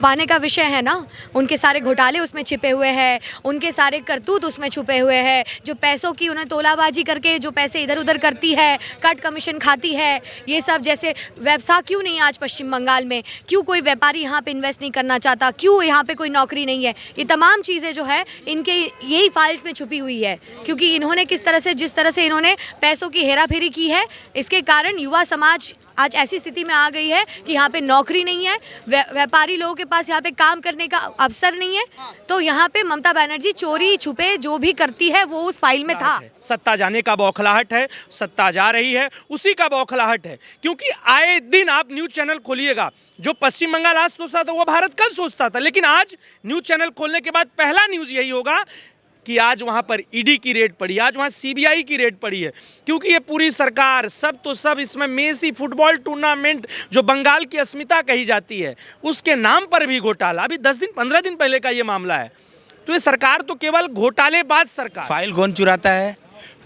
पाने का विषय है ना, उनके सारे घोटाले उसमें छिपे हुए हैं, उनके सारे करतूत उसमें छुपे हुए हैं, जो पैसों की उन्हें तोलाबाजी करके जो पैसे इधर उधर करती है, कट कमीशन खाती है, ये सब। जैसे व्यवसाय क्यों नहीं आज पश्चिम बंगाल में, क्यों कोई व्यापारी यहाँ पे इन्वेस्ट नहीं करना चाहता, क्यों यहाँ पे कोई नौकरी नहीं है, ये तमाम चीज़ें जो है इनके यही फाइल्स में छुपी हुई है। क्योंकि इन्होंने जिस तरह से इन्होंने पैसों की हेराफेरी की है, इसके कारण युवा समाज आज ऐसी स्थिति में आ गई है कि यहाँ पे नौकरी नहीं है, व्यापारी लोगों के पास यहाँ पे काम करने का अवसर नहीं है। तो यहाँ पे ममता बनर्जी चोरी छुपे जो भी करती है वो उस फाइल में था। सत्ता जाने का बौखलाहट है, सत्ता जा रही है उसी का बौखलाहट है। क्योंकि आए दिन आप न्यूज चैनल खोलिएगा, जो पश्चिम बंगाल आज सोचता था वो भारत कल सोचता था, लेकिन आज न्यूज चैनल खोलने के बाद पहला न्यूज यही होगा कि आज वहाँ पर ईडी की रेड पड़ी, आज वहाँ सीबीआई की रेड पड़ी है। क्योंकि ये पूरी सरकार सब तो सब, इसमें मेसी फुटबॉल टूर्नामेंट जो बंगाल की अस्मिता कही जाती है उसके नाम पर भी घोटाला। अभी 10 दिन 15 दिन पहले का ये मामला है। तो ये सरकार तो केवल घोटालेबाज सरकार। फाइल कौन चुराता है?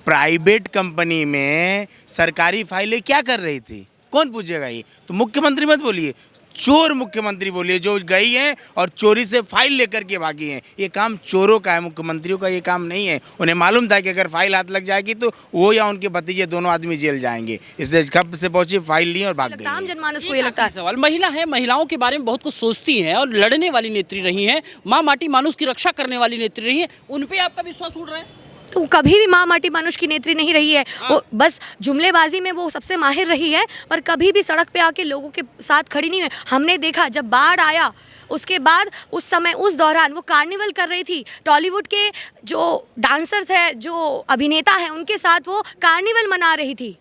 प्राइवेट कंपनी में सरकारी फाइलें क्या कर रही थी, कौन पूछेगा? ये तो मुख्यमंत्री मत बोलिए, चोर मुख्यमंत्री बोलिए, जो गई हैं और चोरी से फाइल लेकर के भागी हैं। ये काम चोरों का है, मुख्यमंत्रियों का ये काम नहीं है। उन्हें मालूम था कि अगर फाइल हाथ लग जाएगी तो वो या उनके भतीजे दोनों आदमी जेल जाएंगे, इसलिए कब से पहुंची फाइल ली और भाग गई। आम जनमानस को ये लगता है। सवाल, महिला है, महिलाओं के बारे में बहुत कुछ सोचती हैं और लड़ने वाली नेत्री रही हैं, माँ माटी मानुष की रक्षा करने वाली नेत्री रही हैं, उन पे आपका विश्वास उड़ रहा है? तो कभी भी माँ माटी मानुष की नेत्री नहीं रही है। वो बस जुमलेबाजी में वो सबसे माहिर रही है, पर कभी भी सड़क पे आके लोगों के साथ खड़ी नहीं हुई। हमने देखा जब बाढ़ आया उसके बाद उस समय उस दौरान वो कार्निवल कर रही थी, टॉलीवुड के जो डांसर्स हैं, जो अभिनेता हैं, उनके साथ वो कार्निवल मना रही थी।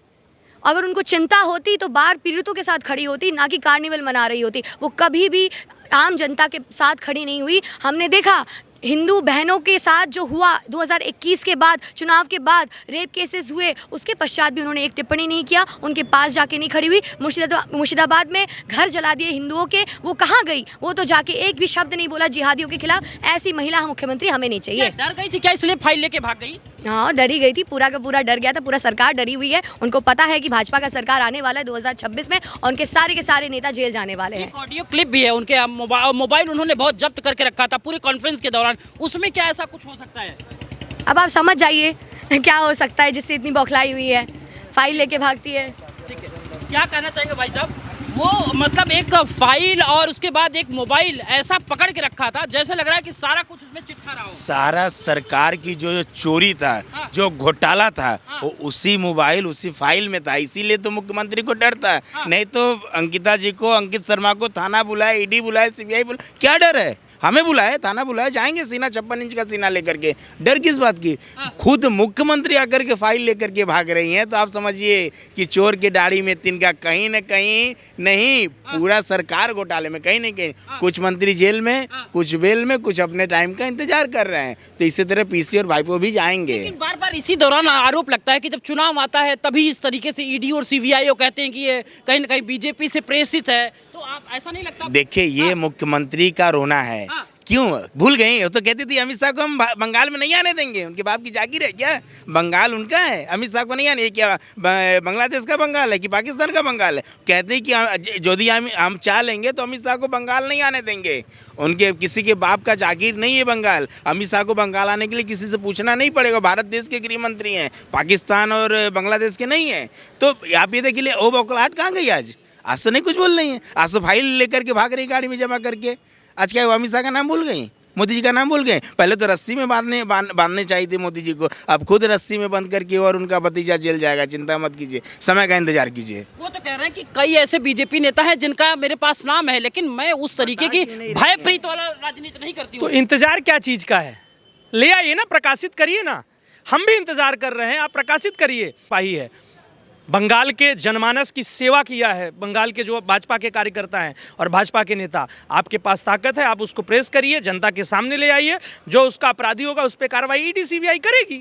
अगर उनको चिंता होती तो बाढ़ पीड़ितों के साथ खड़ी होती, ना कि कार्निवल मना रही होती। वो कभी भी आम जनता के साथ खड़ी नहीं हुई। हमने देखा हिंदू बहनों के साथ जो हुआ 2021 के बाद, चुनाव के बाद रेप केसेस हुए, उसके पश्चात भी उन्होंने एक टिप्पणी नहीं किया, उनके पास जाके नहीं खड़ी हुई। मुर्शिदाबाद में घर जला दिए हिंदुओं के, वो कहाँ गई? वो तो जाके एक भी शब्द नहीं बोला जिहादियों के खिलाफ। ऐसी महिला मुख्यमंत्री हमें नहीं चाहिए। डर गई थी क्या, इसलिए फाइल लेके भाग गई? हाँ, डरी गई थी, पूरा का पूरा डर गया था, पूरा सरकार डरी हुई है। उनको पता है कि भाजपा का सरकार आने वाला है 2026 में, और उनके सारे के सारे नेता जेल जाने वाले हैं। ऑडियो क्लिप भी है उनके, मोबाइल उन्होंने बहुत जब्त करके रखा था पूरे कॉन्फ्रेंस के दौरान, उसमें क्या ऐसा कुछ हो सकता है? अब आप समझ जाइए क्या हो सकता है जिससे इतनी बौखलाई हुई है, फाइल लेके भागती है। ठीक है, क्या कहना चाहेंगे भाई साहब? वो मतलब एक फाइल और उसके बाद एक मोबाइल ऐसा पकड़ के रखा था जैसे लग रहा है कि सारा कुछ उसमें चिट्ठा रहा हो। सारा सरकार की जो चोरी था, जो घोटाला था, वो उसी मोबाइल उसी फाइल में था। इसीलिए तो मुख्यमंत्री को डर था। नहीं तो अंकिता जी को, अंकित शर्मा को थाना बुलाए, ईडी बुलाए, सीबीआई बुलाए, क्या डर है? हमें बुलाए, थाना बुलाए, जाएंगे सीना 56 इंच का सीना लेकर के। डर किस बात की? खुद मुख्यमंत्री आकर के फाइल लेकर के भाग रही हैं, तो आप समझिए कि चोर के दाढ़ी में तिनका कहीं न कहीं नहीं, पूरा सरकार घोटाले में कहीं नहीं कहीं। कुछ मंत्री जेल में, कुछ बेल में, कुछ अपने टाइम का इंतजार कर रहे हैं। तो इसी तरह पीसी और भाईपो भी जाएंगे। लेकिन बार बार इसी दौरान आरोप लगता है कि जब चुनाव आता है तभी इस तरीके से ईडी और सीबीआई कहते हैं कि ये कहीं न कहीं बीजेपी से प्रेषित है, तो आप ऐसा नहीं लगता? देखिए, ये मुख्यमंत्री का रोना है। क्यों भूल गई? वो तो कहती थी अमित शाह को हम बंगाल में नहीं आने देंगे, उनके बाप की जागीर है क्या? बंगाल उनका है, अमित शाह को नहीं आने। क्या बांग्लादेश का बंगाल है कि पाकिस्तान का बंगाल है? कहते हैं कि यदि हम चाह लेंगे तो अमित शाह को बंगाल नहीं आने देंगे। उनके किसी के बाप का जागीर नहीं है बंगाल। अमित शाह को बंगाल आने के लिए किसी से पूछना नहीं पड़ेगा। भारत देश के गृह मंत्री हैं, पाकिस्तान और बांग्लादेश के नहीं हैं। तो आप ये देखिए, ओ बौखलाहट कहाँ गई आज? आज तो नहीं कुछ बोल रही हैं, आज तो फाइल लेकर के भाग रही गाड़ी में जमा करके। आज क्या अमित शाह का नाम भूल गई, मोदी जी का नाम भूल गए? पहले तो रस्सी में बांधने चाहिए थे मोदी जी को, अब खुद रस्सी में बंद करके और उनका भतीजा जेल जाएगा। चिंता मत कीजिए, समय का इंतजार कीजिए। वो तो कह रहे हैं कि कई ऐसे बीजेपी नेता हैं जिनका मेरे पास नाम है, लेकिन मैं उस तरीके की भयप्रीत वाला राजनीति नहीं करती हूँ। तो इंतजार क्या चीज का है? ले आइए ना, प्रकाशित करिए ना। हम भी इंतजार कर रहे हैं, आप प्रकाशित करिए। पाई है, बंगाल के जनमानस की सेवा किया है, बंगाल के जो भाजपा के कार्यकर्ता हैं और भाजपा के नेता। आपके पास ताकत है, आप उसको प्रेस करिए, जनता के सामने ले आइए। जो उसका अपराधी होगा उस पर कार्रवाई ईडी सीबीआई करेगी।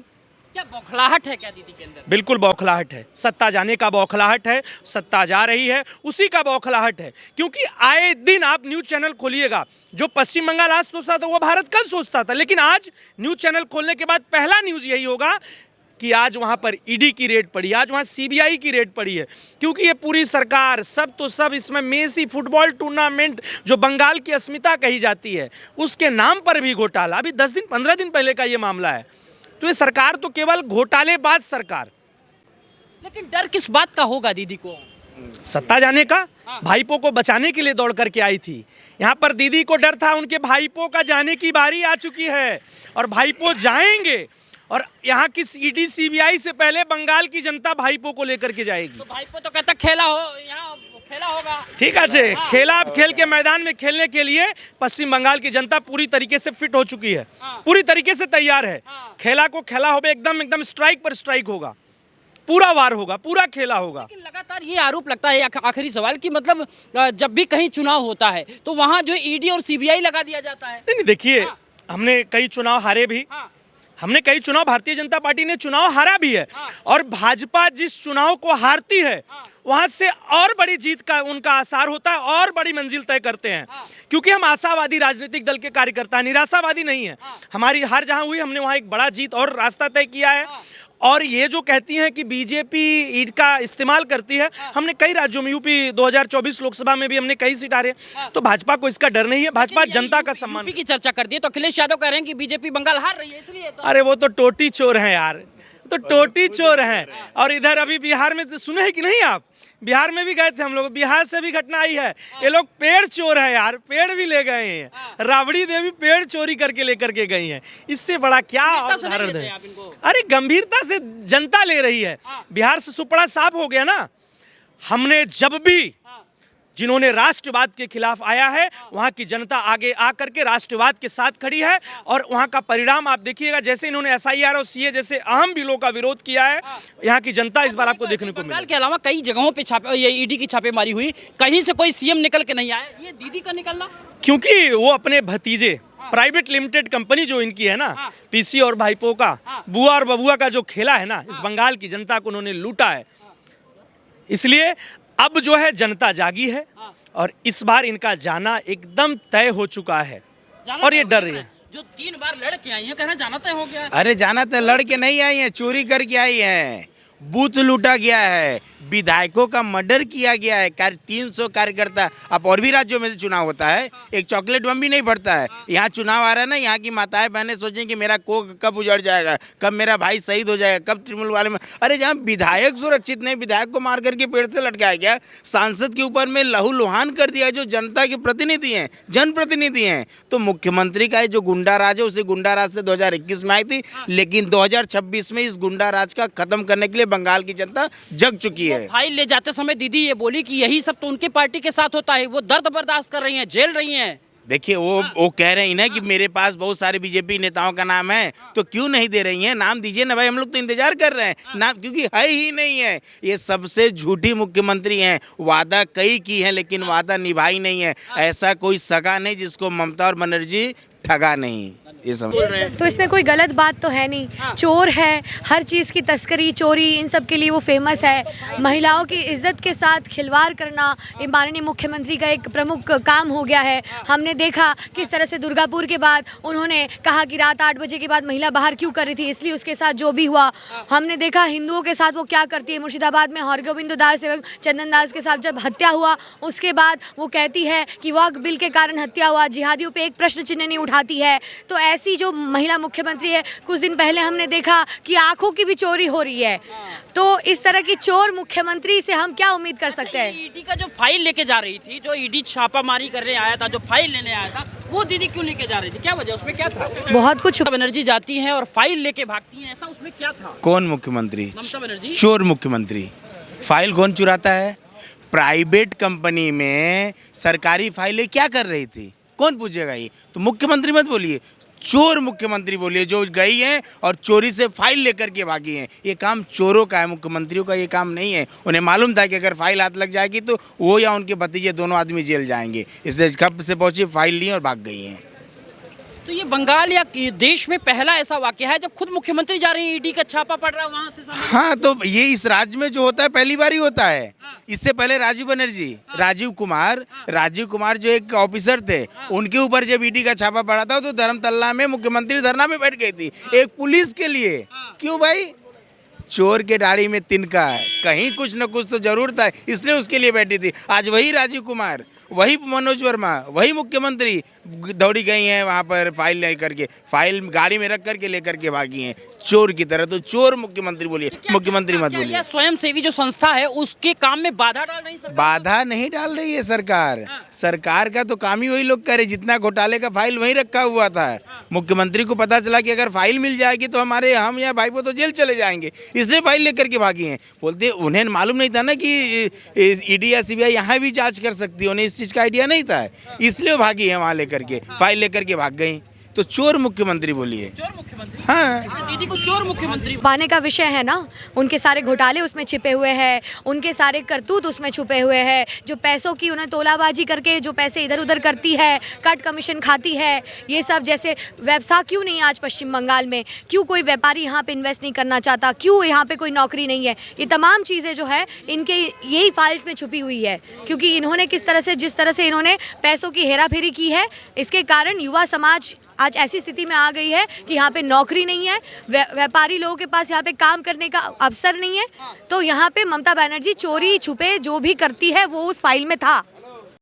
क्या बौखलाहट है क्या दीदी के अंदर? बिल्कुल बौखलाहट है, सत्ता जाने का बौखलाहट है, सत्ता जा रही है उसी का बौखलाहट है। क्योंकि आए दिन आप न्यूज चैनल खोलिएगा, जो पश्चिम बंगाल आज सोचता था वो भारत कल सोचता था, लेकिन आज न्यूज चैनल खोलने के बाद पहला न्यूज यही होगा कि आज वहाँ पर ईडी की रेड पड़ी, आज वहाँ सीबीआई की रेड पड़ी है, क्योंकि ये पूरी सरकार सब तो सब इसमें मेसी फुटबॉल टूर्नामेंट जो बंगाल की अस्मिता कही जाती है उसके नाम पर भी घोटाला। अभी 10 दिन 15 दिन पहले का ये मामला है। तो ये सरकार तो केवल घोटालेबाज सरकार। लेकिन डर किस बात का होगा दीदी को? सत्ता जाने का, भाईपो को बचाने के लिए दौड़ करके आई थी। यहाँ पर दीदी को डर था उनके भाईपो का जाने की बारी आ चुकी है और भाईपो जाएंगे और यहाँ की ईडी सीबीआई से पहले बंगाल की जनता भाईपो को लेकर के जाएगी। तो भाईपो तो कहता खेला हो, यहाँ खेला होगा। ठीक है, खेला अब खेल के मैदान में खेलने के लिए पश्चिम बंगाल की जनता पूरी तरीके से फिट हो चुकी है, पूरी तरीके से तैयार है। खेला को खेला होगा, एकदम एकदम स्ट्राइक पर स्ट्राइक होगा, पूरा वार होगा, पूरा खेला होगा। लेकिन लगातार ये आरोप लगता है, आखिरी सवाल, कि मतलब जब भी कहीं चुनाव होता है तो वहाँ जो ईडी और सीबीआई लगा दिया जाता है। नहीं देखिए, हमने कई चुनाव हारे भी, हमने कई चुनाव, भारतीय जनता पार्टी ने चुनाव हारा भी है, और भाजपा जिस चुनाव को हारती है वहां से और बड़ी जीत का उनका आसार होता है और बड़ी मंजिल तय करते हैं, क्योंकि हम आशावादी राजनीतिक दल के कार्यकर्ता हैं, निराशावादी नहीं है। हमारी हार जहां हुई हमने वहां एक बड़ा जीत और रास्ता तय किया है। और ये जो कहती हैं कि बीजेपी ईड का इस्तेमाल करती है, हमने कई राज्यों में, यूपी 2024 लोकसभा में भी हमने कई सीट हारे, तो भाजपा को इसका डर नहीं है। भाजपा जनता का सम्मान। यूपी की चर्चा कर दी तो अखिलेश यादव कह रहे हैं कि बीजेपी बंगाल हार रही है इसलिए ऐसा। अरे वो तो टोटी चोर हैं यार, तो टोटी चोर हैं। और इधर अभी बिहार में तो सुने हैं कि नहीं आप, बिहार में भी गए थे हम लोग, बिहार से भी घटना आई है। ये लोग पेड़ चोर है यार, पेड़ भी ले गए हैं। राबड़ी देवी पेड़ चोरी करके लेकर के गई हैं। इससे बड़ा क्या उदाहरण है? अरे गंभीरता से जनता ले रही है। बिहार से सुपड़ा साफ हो गया ना। हमने जब भी जिन्होंने राष्ट्रवाद के खिलाफ आया है, वहां की जनता आगे आकर के राष्ट्रवाद के साथ खड़ी है, और वहां का परिणाम आप देखिएगा। जैसे इन्होंने एसआईआर और सीए जैसे अहम बिलों का विरोध किया है, यहाँ की जनता इस बार आपको देखने को बंगाल के अलावा कई जगहों पे छापे, ये ईडी की छापेमारी हुई, कहीं से कोई सीएम निकल के नहीं आया। ये दीदी का निकलना, क्योंकि वो अपने भतीजे, प्राइवेट लिमिटेड कंपनी जो इनकी है ना, पीसी और भाईपो का, बुआ और बबुआ का जो खेला है ना, इस बंगाल की जनता को उन्होंने लूटा है। इसलिए अब जो है जनता जागी है, और इस बार इनका जाना एकदम तय हो चुका है, और ये डर रही है। जो 3 बार लड़ के आई है, कहना जाना तय हो गया है। अरे जाना तय लड़ के नहीं आई है, चोरी करके आई है, बूथ लूटा गया है, विधायकों का मर्डर किया गया है। 300 कार्यकर्ता, अब और भी राज्यों में से चुनाव होता है, एक चॉकलेट बम भी नहीं पड़ता है। यहाँ चुनाव आ रहा है ना, यहाँ की माताएं बहनें सोचें कि मेरा कोख कब उजड़ जाएगा, कब मेरा भाई शहीद हो जाएगा, कब तृणमूल वाले में। अरे जहाँ विधायक सुरक्षित नहीं, विधायक को मार करके पेड़ से लटकाया गया, सांसद के ऊपर में लहूलुहान कर दिया, जो जनता के प्रतिनिधि हैं, जनप्रतिनिधि हैं। तो मुख्यमंत्री का जो गुंडा राज है, उसे गुंडा राज से 2021 में आई थी, लेकिन 2026 में इस गुंडा राज का खत्म करने के लिए बंगाल की जनता जग चुकी है। फाइल ले जाते समय दीदी ये बोली कि यही सब तो उनके पार्टी के साथ होता है, वो दर्द बर्दाश्त कर रही हैं, झेल रही हैं। देखिए वो कह रही ना कि मेरे पास बहुत सारे बीजेपी नेताओं का नाम है, तो क्यों नहीं दे रही हैं? नाम दीजिए ना भाई, हम लोग तो इंतजार कर रहे हैं नाम, क्योंकि है ही नहीं है। ये सबसे झूठी मुख्यमंत्री हैं, वादा कई की हैं लेकिन वादा निभाई नहीं है। ऐसा कोई सगा नहीं जिसको ममता और बनर्जी ठगा नहीं, ये समझ रहे हैं। तो इसमें कोई गलत बात तो है नहीं। चोर है, हर चीज़ की तस्करी, चोरी, इन सब के लिए वो फेमस है। महिलाओं की इज्जत के साथ खिलवाड़ करना ये माननीय मुख्यमंत्री का एक प्रमुख काम हो गया है। हमने देखा किस तरह से दुर्गापुर के बाद उन्होंने कहा कि रात 8 बजे के बाद महिला बाहर क्यों कर रही थी, इसलिए उसके साथ जो भी हुआ। हमने देखा हिंदुओं के साथ वो क्या करती है। मुर्शिदाबाद में हरगोविंद दास एवं चंदन दास के साथ जब हत्या हुआ, उसके बाद वो कहती है कि वक्फ बिल के कारण हत्या हुआ, जिहादियों पर एक प्रश्न चिन्ह नहीं उठाती है। तो ऐसी जो महिला मुख्यमंत्री है, कुछ दिन पहले हमने देखा कि आंखों की भी चोरी हो रही है। तो इस तरह की चोर मुख्यमंत्री से हम क्या उम्मीद कर सकते हैं? ईडी का जो फाइल लेके जा रही थी, जो ईडी छापामारी करने आया था, जो फाइल लेने आया था, वो दीदी क्यों लेके जा रही थी? क्या वजह, उसमें क्या था? बहुत कुछ। बनर्जी जाती हैं और फाइल लेके भागती हैं, ऐसा उसमें क्या था? कौन मुख्यमंत्री? ममता बनर्जी। चोर मुख्यमंत्री। फाइल कौन चुराता है? प्राइवेट कंपनी में सरकारी फाइलें क्या कर रही थी, कौन पूछेगा? ये तो मुख्यमंत्री मत बोलिए, चोर मुख्यमंत्री बोलिए, जो गई हैं और चोरी से फाइल लेकर के भागी हैं। ये काम चोरों का है, मुख्यमंत्रियों का ये काम नहीं है। उन्हें मालूम था कि अगर फाइल हाथ लग जाएगी तो वो या उनके भतीजे दोनों आदमी जेल जाएंगे, इसलिए कब से पहुंची, फाइल ली और भाग गई हैं। तो ये बंगाल या देश में पहला ऐसा वाकया है जब खुद मुख्यमंत्री जा रही है, ईडी का छापा पड़ रहा है वहां से। हाँ, तो ये इस राज्य में जो होता है पहली बार ही होता है। इससे पहले राजीव बनर्जी, राजीव कुमार जो एक ऑफिसर थे, उनके ऊपर जब ईडी का छापा पड़ा था तो धर्मतल्ला में मुख्यमंत्री धरना में बैठ गई थी एक पुलिस के लिए। क्यों भाई? चोर के दाढ़ी में तिनका है, कहीं कुछ न कुछ तो जरूर था, इसलिए उसके लिए बैठी थी। आज वही राजीव कुमार, वही मनोज वर्मा, वही मुख्यमंत्री दौड़ी गई हैं वहाँ पर फाइल लेकर के, फाइल गाड़ी में रख करके लेकर के भागी हैं चोर की तरह। तो चोर मुख्यमंत्री बोलिए, मुख्यमंत्री मत बोलिए। यह स्वयं सेवी जो संस्था है उसके काम में बाधा डाल रही सरकार? बाधा नहीं डाल रही है सरकार। सरकार का तो काम ही वही लोग करे, जितना घोटाले का फाइल वहीं रखा हुआ था। मुख्यमंत्री को पता चला कि अगर फाइल मिल जाएगी तो हमारे हम या भाई वो तो जेल चले जाएंगे, इसलिए फाइल लेकर के भागी हैं। बोलते उन्हें मालूम नहीं था ना कि ईडी या सीबीआई यहाँ भी जांच कर सकती है, उन्हें इस चीज़ का आइडिया नहीं था, इसलिए भागी है वहाँ लेकर के, फाइल लेकर के भाग गई। तो चोर मुख्यमंत्री बोलिए। चोर मुख्यमंत्री? हाँ, दीदी को चोर मुख्यमंत्री पाने का विषय है ना, उनके सारे घोटाले उसमें छिपे हुए हैं, उनके सारे करतूत उसमें छुपे हुए हैं, जो पैसों की उन्हें तोलाबाजी करके जो पैसे इधर उधर करती है, कट कमीशन खाती है, ये सब। जैसे व्यवसाय क्यों नहीं आज पश्चिम बंगाल में, क्यों कोई व्यापारी यहाँ पे इन्वेस्ट नहीं करना चाहता, क्यों यहाँ पे कोई नौकरी नहीं है, ये तमाम चीज़ें जो है इनके यही फाइल्स में छुपी हुई है। क्योंकि इन्होंने किस तरह से, जिस तरह से इन्होंने पैसों की हेराफेरी की है, इसके कारण युवा समाज आज ऐसी स्थिति में आ गई है कि यहाँ पे नौकरी नहीं है, व्यापारी लोगों के पास यहाँ पे काम करने का अवसर नहीं है। तो यहाँ पे ममता बनर्जी चोरी छुपे जो भी करती है वो उस फाइल में था।